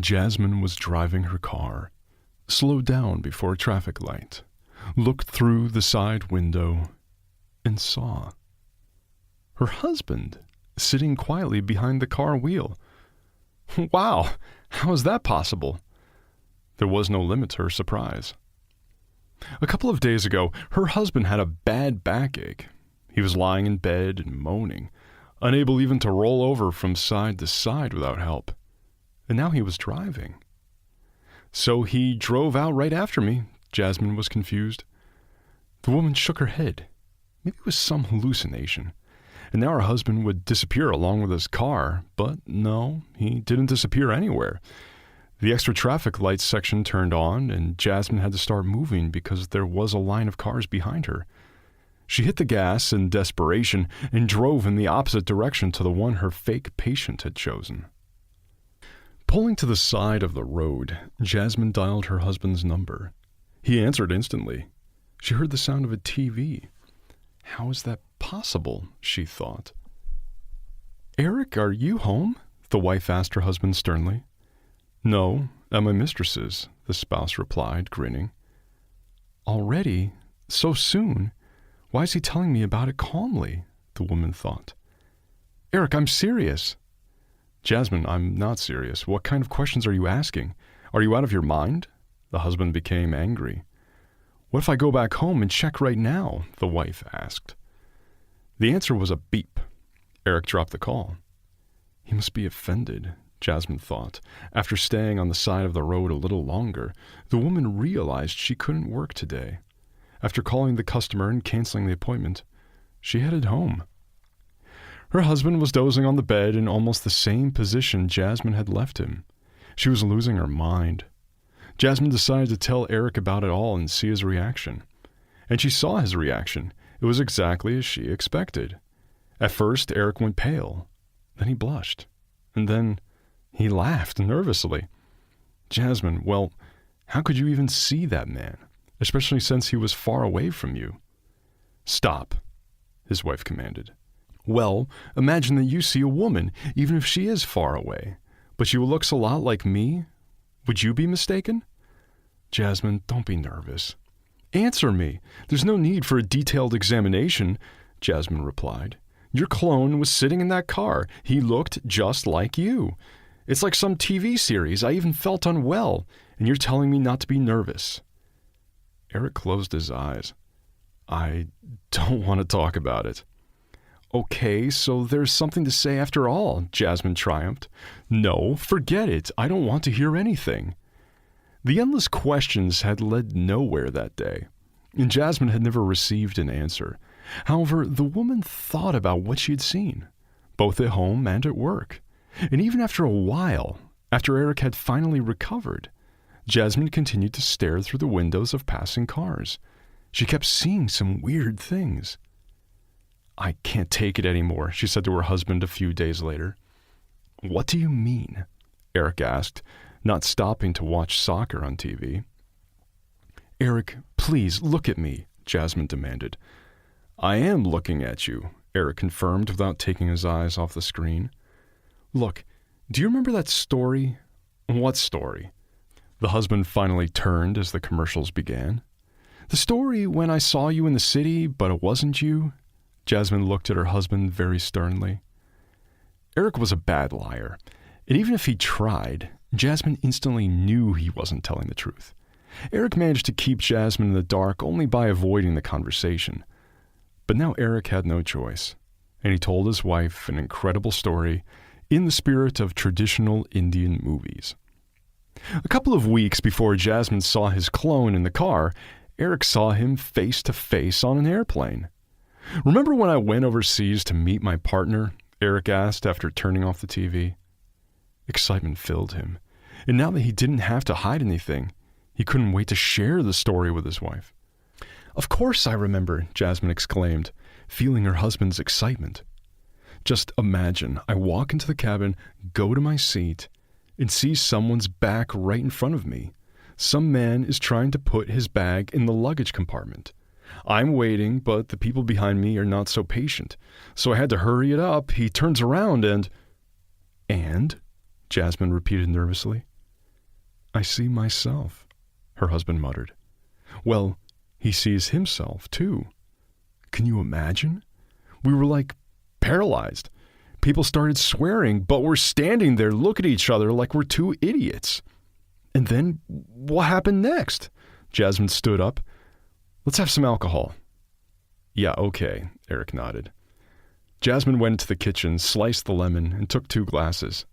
Jasmine was driving her car, slowed down before a traffic light, looked through the side window, and saw her husband sitting quietly behind the car wheel. Wow, how is that possible? There was no limit to her surprise. A couple of days ago, her husband had a bad backache. He was lying in bed and moaning, unable even to roll over from side to side without help. And now he was driving. So he drove out right after me. Jasmine was confused. The woman shook her head. Maybe it was some hallucination. And now her husband would disappear along with his car, but no, he didn't disappear anywhere. The extra traffic lights section turned on, and Jasmine had to start moving because there was a line of cars behind her. She hit the gas in desperation and drove in the opposite direction to the one her fake patient had chosen. Pulling to the side of the road, Jasmine dialed her husband's number. He answered instantly. She heard the sound of a TV. How is that possible, she thought. Eric, are you home? The wife asked her husband sternly. No, at my mistress's, the spouse replied, grinning. Already? So soon? Why is he telling me about it calmly? The woman thought. Eric, I'm serious. Jasmine, I'm not serious. What kind of questions are you asking? Are you out of your mind? The husband became angry. What if I go back home and check right now? The wife asked. The answer was a beep. Eric dropped the call. He must be offended, Jasmine thought. After staying on the side of the road a little longer, the woman realized she couldn't work today. After calling the customer and canceling the appointment, she headed home. Her husband was dozing on the bed in almost the same position Jasmine had left him. She was losing her mind. Jasmine decided to tell Eric about it all and see his reaction. And she saw his reaction. It was exactly as she expected. At first, Eric went pale. Then he blushed. And then he laughed nervously. Jasmine, well, how could you even see that man, especially since he was far away from you? Stop, his wife commanded. Well, imagine that you see a woman, even if she is far away, but she looks a lot like me. Would you be mistaken? Jasmine, don't be nervous. Answer me. There's no need for a detailed examination, Jasmine replied. Your clone was sitting in that car. He looked just like you. It's like some TV series. I even felt unwell, and you're telling me not to be nervous. Eric closed his eyes. I don't want to talk about it. Okay, so there's something to say after all, Jasmine triumphed. No, forget it. I don't want to hear anything. The endless questions had led nowhere that day, and Jasmine had never received an answer. However, the woman thought about what she had seen, both at home and at work. And even after a while, after Eric had finally recovered, Jasmine continued to stare through the windows of passing cars. She kept seeing some weird things. I can't take it anymore, she said to her husband a few days later. What do you mean? Eric asked, not stopping to watch soccer on TV. Eric, please look at me, Jasmine demanded. I am looking at you, Eric confirmed without taking his eyes off the screen. Look, do you remember that story? What story? The husband finally turned as the commercials began. The story when I saw you in the city, but it wasn't you? Jasmine looked at her husband very sternly. Eric was a bad liar, and even if he tried, Jasmine instantly knew he wasn't telling the truth. Eric managed to keep Jasmine in the dark only by avoiding the conversation. But now Eric had no choice, and he told his wife an incredible story in the spirit of traditional Indian movies. A couple of weeks before Jasmine saw his clone in the car, Eric saw him face to face on an airplane. Remember when I went overseas to meet my partner? Eric asked after turning off the TV. Excitement filled him, and now that he didn't have to hide anything, he couldn't wait to share the story with his wife. Of course I remember, Jasmine exclaimed, feeling her husband's excitement. Just imagine I walk into the cabin, go to my seat, and see someone's back right in front of me. Some man is trying to put his bag in the luggage compartment. I'm waiting, but the people behind me are not so patient, so I had to hurry it up. He turns around and... And? Jasmine repeated nervously. I see myself, her husband muttered. Well, he sees himself, too. Can you imagine? We were like paralyzed. People started swearing, but we're standing there looking at each other like we're two idiots. And then, what happened next? Jasmine stood up. Let's have some alcohol. Yeah, okay, Eric nodded. Jasmine went into the kitchen, sliced the lemon, and took 2 glasses.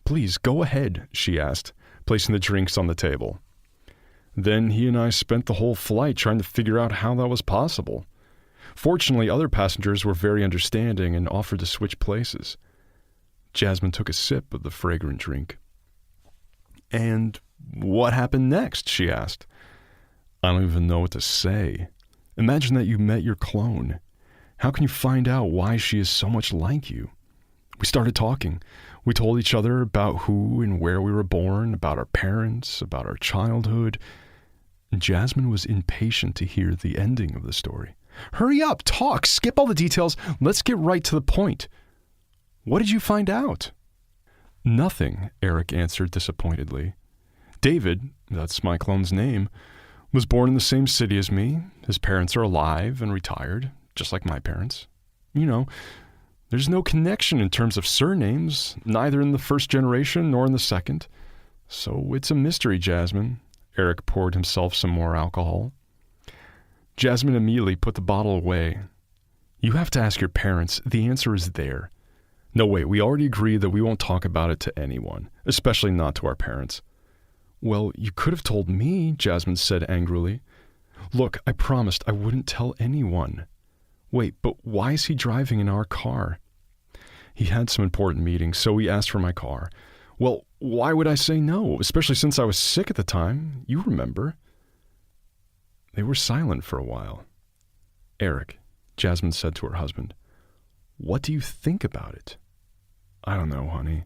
Please, go ahead, she asked, placing the drinks on the table. Then he and I spent the whole flight trying to figure out how that was possible. Fortunately, other passengers were very understanding and offered to switch places. Jasmine took a sip of the fragrant drink. And what happened next? She asked. I don't even know what to say. Imagine that you met your clone. How can you find out why she is so much like you? We started talking. We told each other about who and where we were born, about our parents, about our childhood. And Jasmine was impatient to hear the ending of the story. Hurry up, talk, skip all the details. Let's get right to the point. What did you find out? Nothing, Eric answered disappointedly. David, that's my clone's name, was born in the same city as me. His parents are alive and retired, just like my parents. You know, there's no connection in terms of surnames, neither in the first generation nor in the second. So it's a mystery, Jasmine. Eric poured himself some more alcohol. Jasmine immediately put the bottle away. You have to ask your parents. The answer is there. No, wait, we already agreed that we won't talk about it to anyone, especially not to our parents. Well, you could have told me, Jasmine said angrily. Look, I promised I wouldn't tell anyone. Wait, but why is he driving in our car? He had some important meetings, so he asked for my car. Well, why would I say no, especially since I was sick at the time? You remember. They were silent for a while. Eric, Jasmine said to her husband, what do you think about it? I don't know, honey.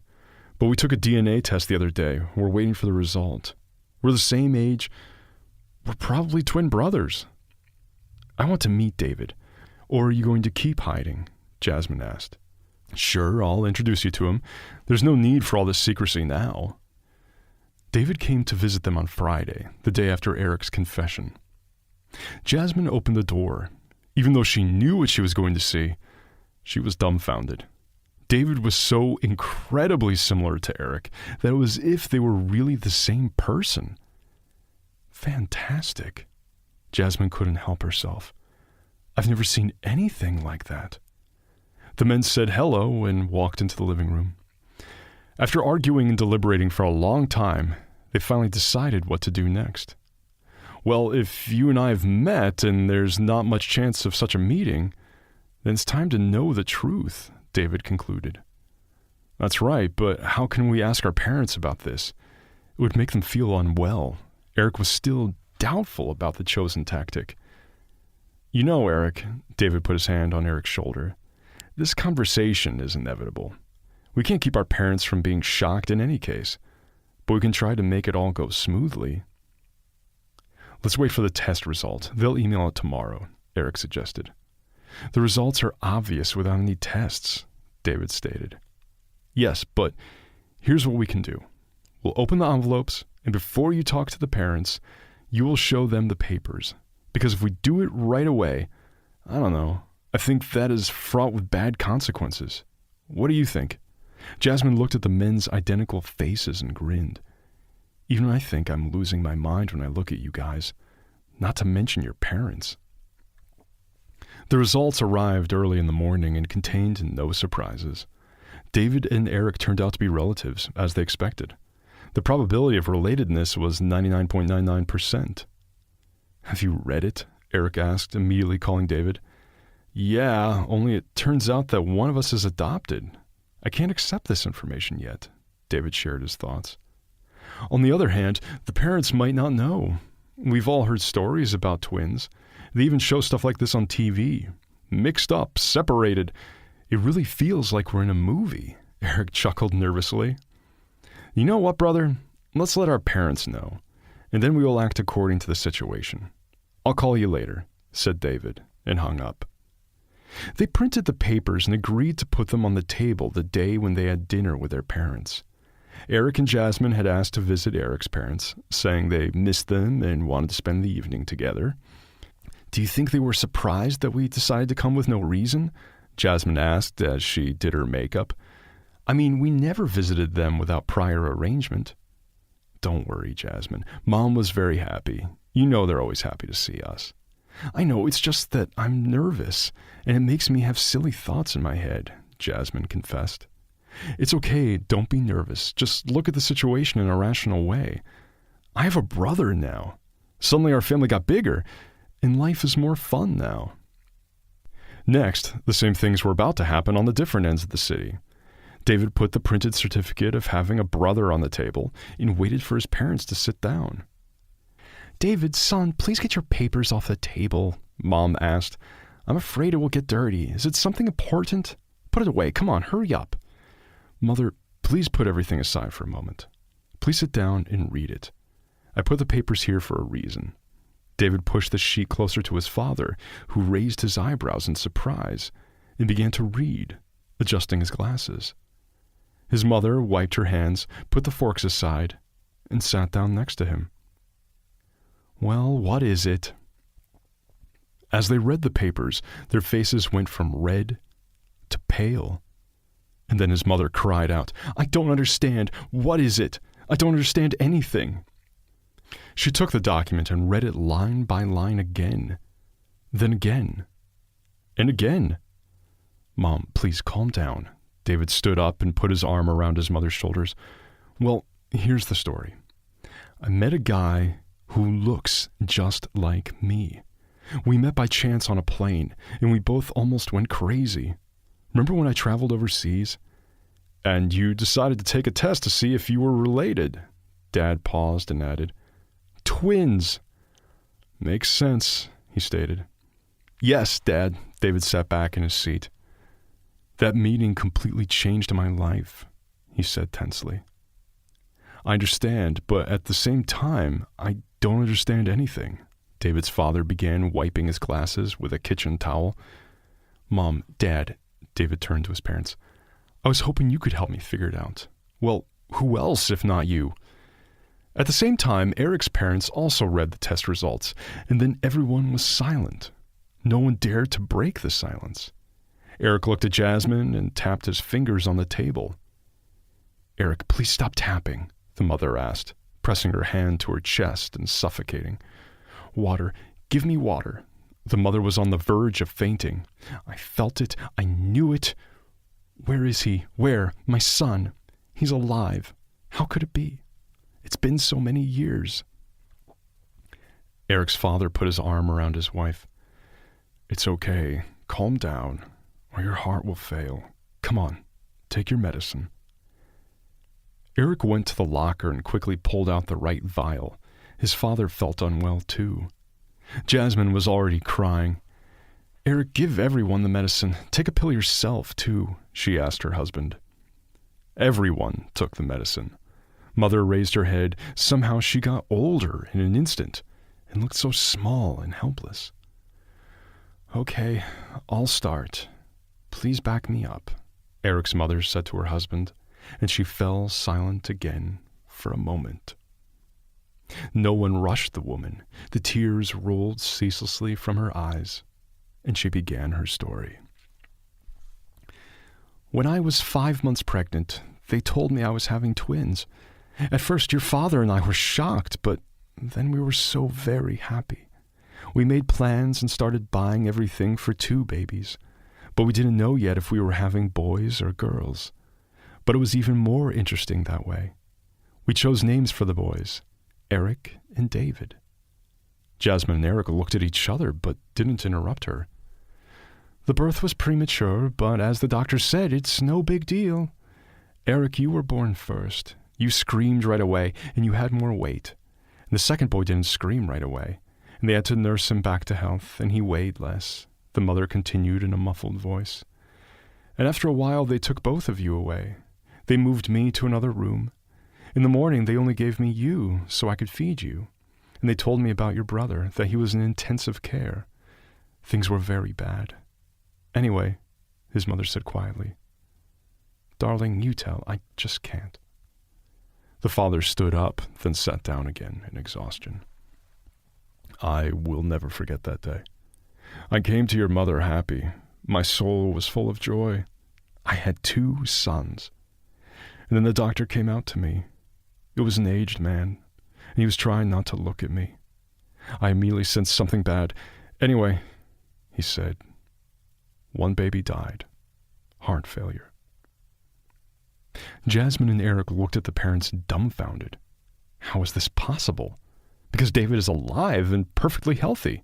But we took a DNA test the other day. We're waiting for the result. We're the same age. We're probably twin brothers. I want to meet David. Or are you going to keep hiding? Jasmine asked. Sure, I'll introduce you to him. There's no need for all this secrecy now. David came to visit them on Friday, the day after Eric's confession. Jasmine opened the door. Even though she knew what she was going to see, she was dumbfounded. David was so incredibly similar to Eric that it was as if they were really the same person. Fantastic. Jasmine couldn't help herself. I've never seen anything like that. The men said hello and walked into the living room. After arguing and deliberating for a long time, they finally decided what to do next. Well, if you and I have met and there's not much chance of such a meeting, then it's time to know the truth, David concluded. That's right, but how can we ask our parents about this? It would make them feel unwell. Eric was still doubtful about the chosen tactic. You know, Eric, David put his hand on Eric's shoulder, this conversation is inevitable. We can't keep our parents from being shocked in any case, but we can try to make it all go smoothly. Let's wait for the test result. They'll email it tomorrow, Eric suggested. The results are obvious without any tests, David stated. Yes, but here's what we can do. We'll open the envelopes, and before you talk to the parents, you will show them the papers. Because if we do it right away, I don't know, I think that is fraught with bad consequences. What do you think? Jasmine looked at the men's identical faces and grinned. Even I think I'm losing my mind when I look at you guys, not to mention your parents. The results arrived early in the morning and contained no surprises. David and Eric turned out to be relatives, as they expected. The probability of relatedness was 99.99%. Have you read it? Eric asked, immediately calling David. Yeah, only it turns out that one of us is adopted. I can't accept this information yet, David shared his thoughts. On the other hand, the parents might not know. We've all heard stories about twins. They even show stuff like this on TV. Mixed up, separated. It really feels like we're in a movie, Eric chuckled nervously. You know what, brother? Let's let our parents know, and then we will act according to the situation. I'll call you later, said David, and hung up. They printed the papers and agreed to put them on the table the day when they had dinner with their parents. Eric and Jasmine had asked to visit Eric's parents, saying they missed them and wanted to spend the evening together. "Do you think they were surprised that we decided to come with no reason?" Jasmine asked as she did her makeup. "I mean, we never visited them without prior arrangement." "Don't worry, Jasmine. Mom was very happy. You know they're always happy to see us." "I know, it's just that I'm nervous, and it makes me have silly thoughts in my head," Jasmine confessed. "It's okay, don't be nervous. Just look at the situation in a rational way. I have a brother now. Suddenly our family got bigger, and life is more fun now." Next, the same things were about to happen on the different ends of the city. David put the printed certificate of having a brother on the table and waited for his parents to sit down. "David, son, please get your papers off the table," Mom asked. "I'm afraid it will get dirty. Is it something important? Put it away. Come on, hurry up." "Mother, please put everything aside for a moment. Please sit down and read it. I put the papers here for a reason." David pushed the sheet closer to his father, who raised his eyebrows in surprise and began to read, adjusting his glasses. His mother wiped her hands, put the forks aside, and sat down next to him. "Well, what is it?" As they read the papers, their faces went from red to pale. And then his mother cried out, "I don't understand. What is it? I don't understand anything." She took the document and read it line by line again, then again, and again. "Mom, please calm down." David stood up and put his arm around his mother's shoulders. "Well, here's the story. I met a guy who looks just like me. We met by chance on a plane, and we both almost went crazy. Remember when I traveled overseas? And you decided to take a test to see if you were related." Dad paused and added, "Twins." "Makes sense," he stated. "Yes, Dad." David sat back in his seat. "That meeting completely changed my life," he said tensely. "I understand, but at the same time, I don't understand anything." David's father began wiping his glasses with a kitchen towel. "Mom, Dad," David turned to his parents, "I was hoping you could help me figure it out." "Well, who else if not you?" At the same time, Eric's parents also read the test results, and then everyone was silent. No one dared to break the silence. Eric looked at Jasmine and tapped his fingers on the table. "Eric, please stop tapping," the mother asked, pressing her hand to her chest and suffocating. "Water, give me water." The mother was on the verge of fainting. "I felt it. I knew it. Where is he? Where? My son. He's alive. How could it be? It's been so many years." Eric's father put his arm around his wife. "It's okay. Calm down, or your heart will fail. Come on, take your medicine." Eric went to the locker and quickly pulled out the right vial. His father felt unwell too. Jasmine was already crying. "Eric, give everyone the medicine. Take a pill yourself too," she asked her husband. Everyone took the medicine. Mother raised her head. Somehow she got older in an instant and looked so small and helpless. "Okay, I'll start. Please back me up," Eric's mother said to her husband, and she fell silent again for a moment. No one rushed the woman. The tears rolled ceaselessly from her eyes, and she began her story. "When I was 5 months pregnant, they told me I was having twins. At first, your father and I were shocked, but then we were so very happy. We made plans and started buying everything for 2 babies, but we didn't know yet if we were having boys or girls. But it was even more interesting that way. We chose names for the boys, Eric and David." Jasmine and Eric looked at each other, but didn't interrupt her. "The birth was premature, but as the doctor said, it's no big deal. Eric, you were born first. You screamed right away, and you had more weight. And the second boy didn't scream right away, and they had to nurse him back to health, and he weighed less," the mother continued in a muffled voice. "And after a while, they took both of you away. They moved me to another room. In the morning, they only gave me you so I could feed you. And they told me about your brother, that he was in intensive care. Things were very bad. Anyway," his mother said quietly, "Darling, you tell. I just can't." The father stood up, then sat down again in exhaustion. I will never forget that day. I came to your mother happy. My soul was full of joy. I had 2 sons. And then the doctor came out to me. It was an aged man, and he was trying not to look at me. I immediately sensed something bad. Anyway, he said, 1 baby died. Heart failure. Jasmine and Eric looked at the parents dumbfounded. How is this possible? Because David is alive and perfectly healthy.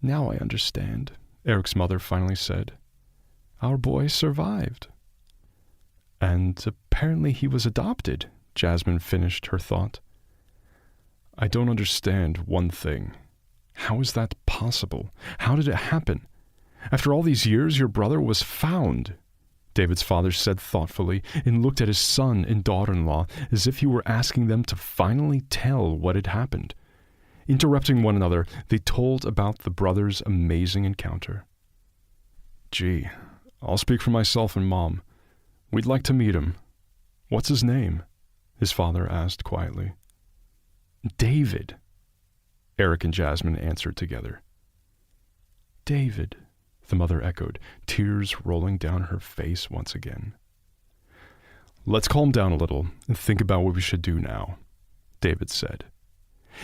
Now I understand, Eric's mother finally said. Our boy survived. And apparently he was adopted, Jasmine finished her thought. I don't understand one thing. How is that possible? How did it happen? After all these years, your brother was found, David's father said thoughtfully, and looked at his son and daughter-in-law as if he were asking them to finally tell what had happened. Interrupting one another, they told about the brothers' amazing encounter. Gee, I'll speak for myself and Mom. We'd like to meet him. What's his name? His father asked quietly. David, Eric and Jasmine answered together. David, the mother echoed, tears rolling down her face once again. Let's calm down a little and think about what we should do now, David said.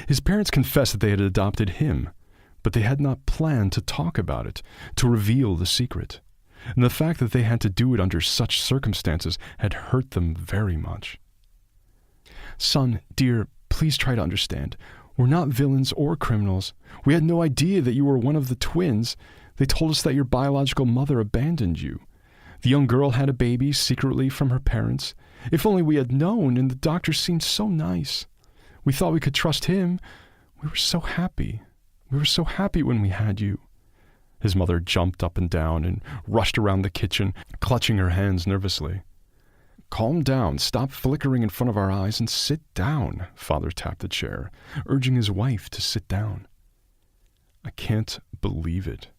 His parents confessed that they had adopted him, but they had not planned to talk about it, to reveal the secret. And the fact that they had to do it under such circumstances had hurt them very much. Son, dear, please try to understand. We're not villains or criminals. We had no idea that you were one of the twins. They told us that your biological mother abandoned you. The young girl had a baby secretly from her parents. If only we had known, and the doctor seemed so nice. We thought we could trust him. We were so happy. We were so happy when we had you. His mother jumped up and down and rushed around the kitchen, clutching her hands nervously. Calm down, stop flickering in front of our eyes and sit down, Father tapped the chair, urging his wife to sit down. I can't believe it.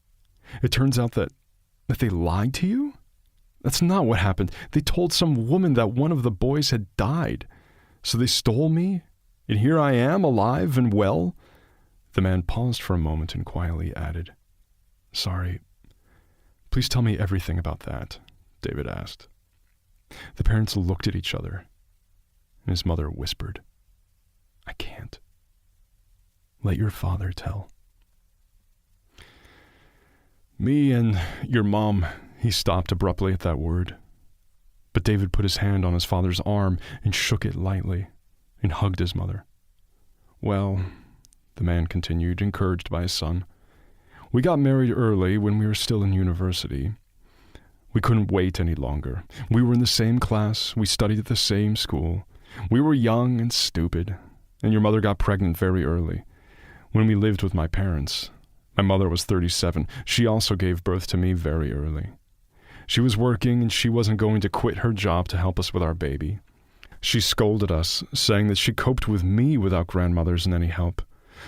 It turns out that they lied to you? That's not what happened. They told some woman that one of the boys had died. So they stole me, and here I am, alive and well. The man paused for a moment and quietly added, Sorry. Please tell me everything about that, David asked. The parents looked at each other, and his mother whispered, I can't. Let your father tell. Me and your mom, he stopped abruptly at that word. But David put his hand on his father's arm and shook it lightly and hugged his mother. Well, the man continued, encouraged by his son, we got married early when we were still in university. We couldn't wait any longer. We were in the same class. We studied at the same school. We were young and stupid, and your mother got pregnant very early. When we lived with my parents, my mother was 37. She also gave birth to me very early. She was working, and she wasn't going to quit her job to help us with our baby. She scolded us, saying that she coped with me without grandmothers and any help,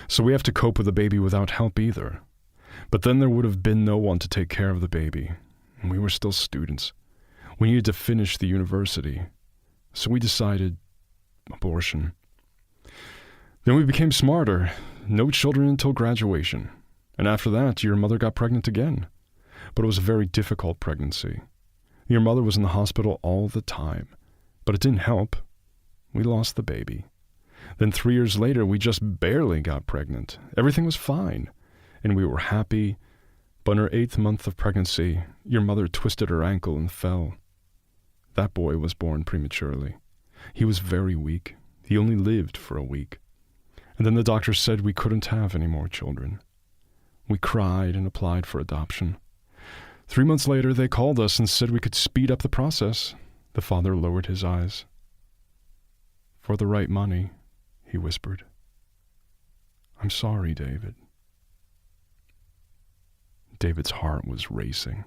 so we have to cope with the baby without help either. But then there would have been no one to take care of the baby, and we were still students. We needed to finish the university, so we decided abortion. Then we became smarter. No children until graduation. And after that, your mother got pregnant again. But it was a very difficult pregnancy. Your mother was in the hospital all the time. But it didn't help. We lost the baby. Then 3 years later, we just barely got pregnant. Everything was fine. And we were happy. But in her 8th month of pregnancy, your mother twisted her ankle and fell. That boy was born prematurely. He was very weak. He only lived for a week. And then the doctor said we couldn't have any more children. We cried and applied for adoption. 3 months later, they called us and said we could speed up the process. The father lowered his eyes. For the right money, he whispered. I'm sorry, David. David's heart was racing.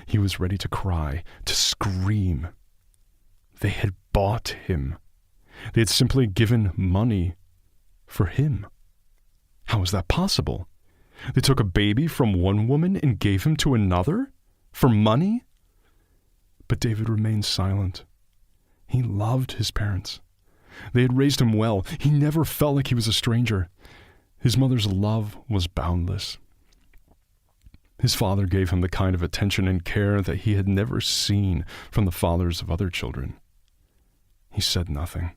He was ready to cry, to scream. They had bought him. They had simply given money for him. How was that possible? They took a baby from one woman and gave him to another? For money? But David remained silent. He loved his parents. They had raised him well. He never felt like he was a stranger. His mother's love was boundless. His father gave him the kind of attention and care that he had never seen from the fathers of other children. He said nothing.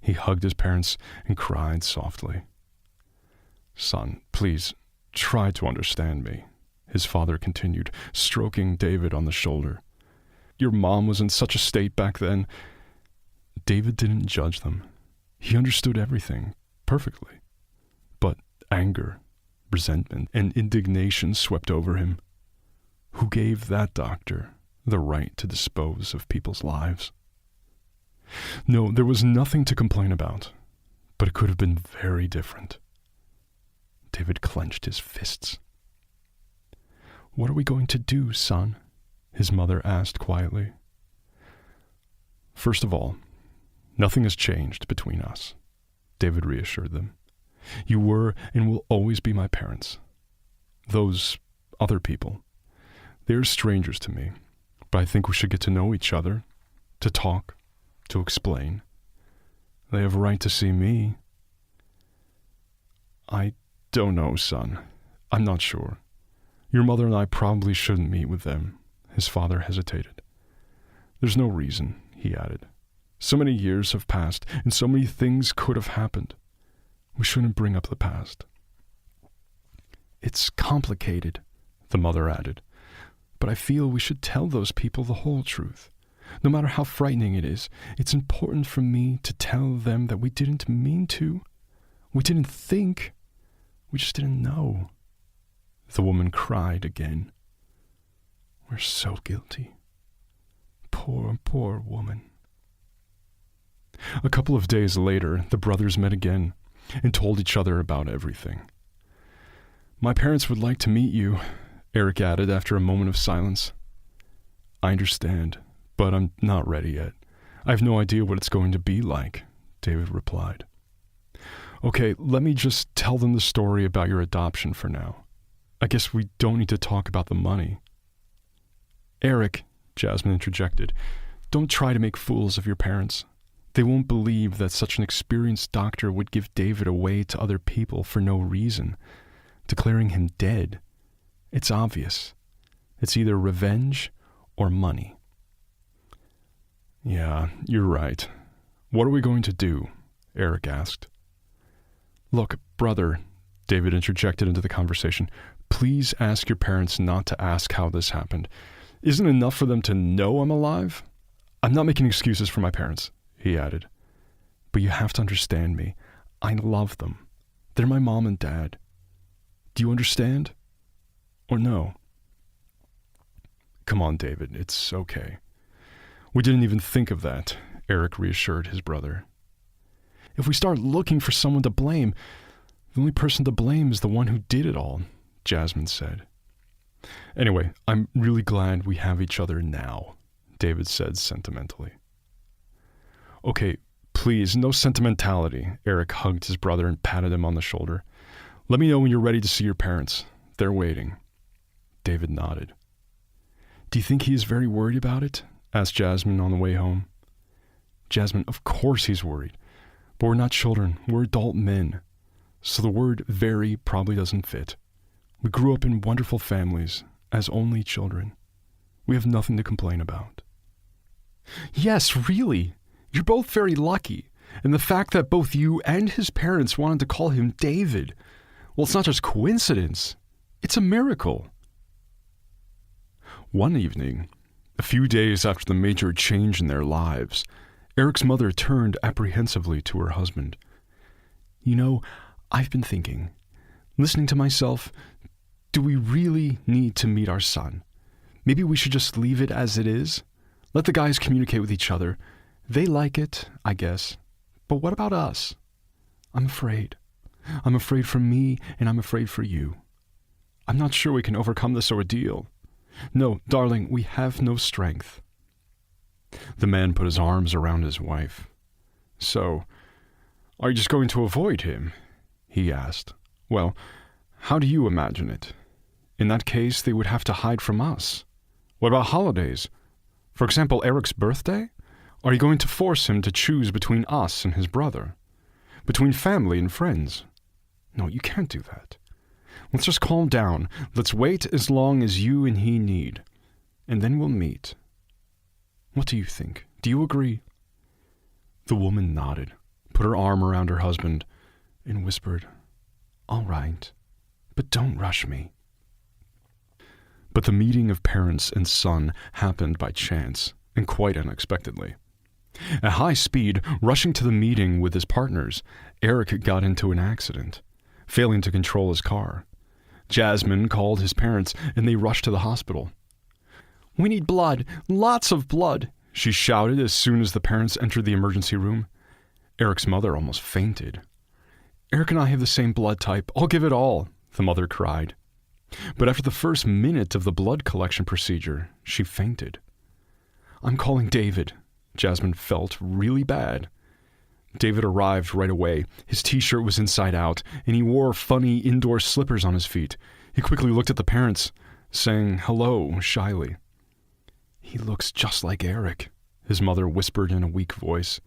He hugged his parents and cried softly. "Son, please, try to understand me," his father continued, stroking David on the shoulder. "Your mom was in such a state back then." David didn't judge them. He understood everything perfectly. But anger, resentment, and indignation swept over him. Who gave that doctor the right to dispose of people's lives? No, there was nothing to complain about, but it could have been very different. David clenched his fists. "What are we going to do, son?" his mother asked quietly. "First of all, nothing has changed between us," David reassured them. "You were and will always be my parents. Those other people, they're strangers to me, but I think we should get to know each other, to talk, to explain. They have a right to see me." "I don't know, son. I'm not sure. Your mother and I probably shouldn't meet with them," his father hesitated. "There's no reason," he added. "So many years have passed, and so many things could have happened. We shouldn't bring up the past." "It's complicated," the mother added, "but I feel we should tell those people the whole truth. No matter how frightening it is, it's important for me to tell them that we didn't mean to. We didn't think. We just didn't know." The woman cried again. "We're so guilty. Poor, poor woman." A couple of days later, the brothers met again and told each other about everything. "My parents would like to meet you," Eric added after a moment of silence. "I understand, but I'm not ready yet. I have no idea what it's going to be like," David replied. "Okay, let me just tell them the story about your adoption for now. I guess we don't need to talk about the money." "Eric," Jasmine interjected, "don't try to make fools of your parents. They won't believe that such an experienced doctor would give David away to other people for no reason, declaring him dead. It's obvious. It's either revenge or money." "Yeah, you're right. What are we going to do?" Eric asked. "Look, brother," David interjected into the conversation, "please ask your parents not to ask how this happened. Isn't it enough for them to know I'm alive? I'm not making excuses for my parents," he added. "But you have to understand me. I love them. They're my mom and dad. Do you understand? Or no?" "Come on, David, it's okay. We didn't even think of that," Eric reassured his brother. "If we start looking for someone to blame, the only person to blame is the one who did it all," Jasmine said. "Anyway, I'm really glad we have each other now," David said sentimentally. "Okay, please, no sentimentality," Eric hugged his brother and patted him on the shoulder. "Let me know when you're ready to see your parents. They're waiting." David nodded. "Do you think he is very worried about it?" asked Jasmine on the way home. "Jasmine, of course he's worried. But we're not children, we're adult men. So the word very probably doesn't fit. We grew up in wonderful families, as only children. We have nothing to complain about." "Yes, really. You're both very lucky. And the fact that both you and his parents wanted to call him David, well, it's not just coincidence. It's a miracle." One evening, a few days after the major change in their lives, Eric's mother turned apprehensively to her husband. "You know, I've been thinking, listening to myself, do we really need to meet our son? Maybe we should just leave it as it is? Let the guys communicate with each other. They like it, I guess. But what about us? I'm afraid. I'm afraid for me, and I'm afraid for you. I'm not sure we can overcome this ordeal. No, darling, we have no strength." The man put his arms around his wife. "So, are you just going to avoid him?" he asked. "Well, how do you imagine it? In that case, they would have to hide from us. What about holidays? For example, Eric's birthday? Are you going to force him to choose between us and his brother? Between family and friends? No, you can't do that. Let's just calm down. Let's wait as long as you and he need. And then we'll meet. What do you think? Do you agree? The woman nodded, put her arm around her husband, and whispered, "All right, but don't rush me." But the meeting of parents and son happened by chance, and quite unexpectedly. At high speed, rushing to the meeting with his partners, Eric got into an accident, failing to control his car. Jasmine called his parents, and they rushed to the hospital. "We need blood, lots of blood," she shouted as soon as the parents entered the emergency room. Eric's mother almost fainted. "Eric and I have the same blood type. I'll give it all," the mother cried. But after the first minute of the blood collection procedure, she fainted. "I'm calling David." Jasmine felt really bad. David arrived right away. His t-shirt was inside out, and he wore funny indoor slippers on his feet. He quickly looked at the parents, saying hello shyly. "He looks just like Eric," his mother whispered in a weak voice.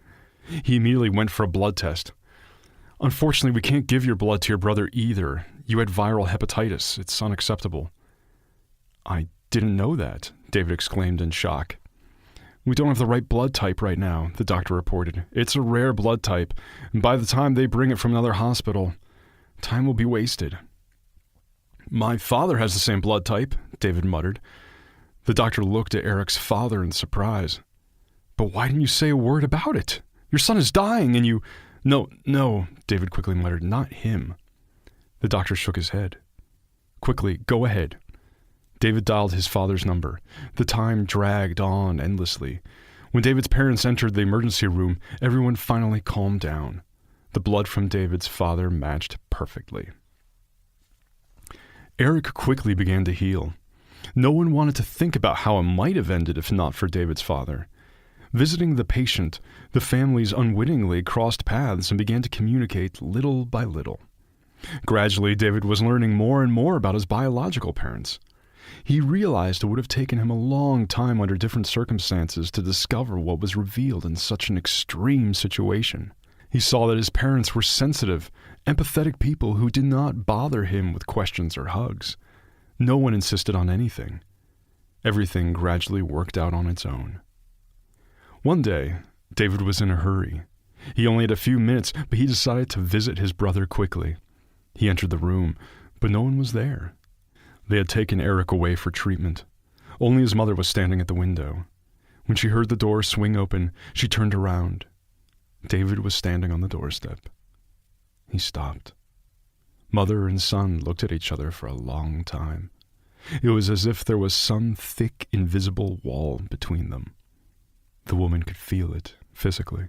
He immediately went for a blood test. "Unfortunately, we can't give your blood to your brother either. You had viral hepatitis. It's unacceptable." "I didn't know that," David exclaimed in shock. "We don't have the right blood type right now," the doctor reported. "It's a rare blood type, and by the time they bring it from another hospital, time will be wasted." "My father has the same blood type," David muttered. The doctor looked at Eric's father in surprise. "But why didn't you say a word about it? Your son is dying and you—" No, David quickly muttered, "not him." The doctor shook his head. "Quickly, go ahead." David dialed his father's number. The time dragged on endlessly. When David's parents entered the emergency room, everyone finally calmed down. The blood from David's father matched perfectly. Eric quickly began to heal. No one wanted to think about how it might have ended if not for David's father. Visiting the patient, the families unwittingly crossed paths and began to communicate little by little. Gradually, David was learning more and more about his biological parents. He realized it would have taken him a long time under different circumstances to discover what was revealed in such an extreme situation. He saw that his parents were sensitive, empathetic people who did not bother him with questions or hugs. No one insisted on anything. Everything gradually worked out on its own. One day, David was in a hurry. He only had a few minutes, but he decided to visit his brother quickly. He entered the room, but no one was there. They had taken Eric away for treatment. Only his mother was standing at the window. When she heard the door swing open, she turned around. David was standing on the doorstep. He stopped. Mother and son looked at each other for a long time. It was as if there was some thick, invisible wall between them. The woman could feel it physically.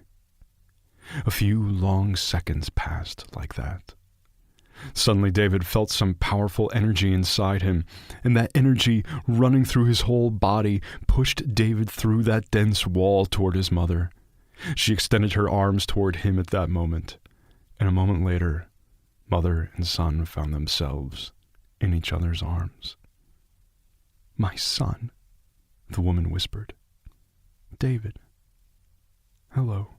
A few long seconds passed like that. Suddenly, David felt some powerful energy inside him, and that energy running through his whole body pushed David through that dense wall toward his mother. She extended her arms toward him at that moment, and a moment later, mother and son found themselves in each other's arms. "My son," the woman whispered. "David. Hello."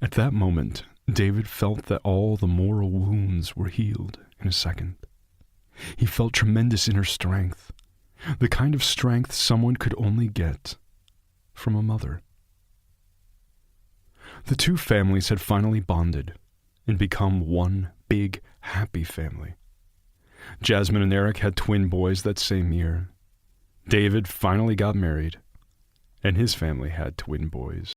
At that moment, David felt that all the moral wounds were healed in a second. He felt tremendous inner strength, the kind of strength someone could only get from a mother. The two families had finally bonded and become one big, happy family. Jasmine and Eric had twin boys that same year. David finally got married, and his family had twin boys.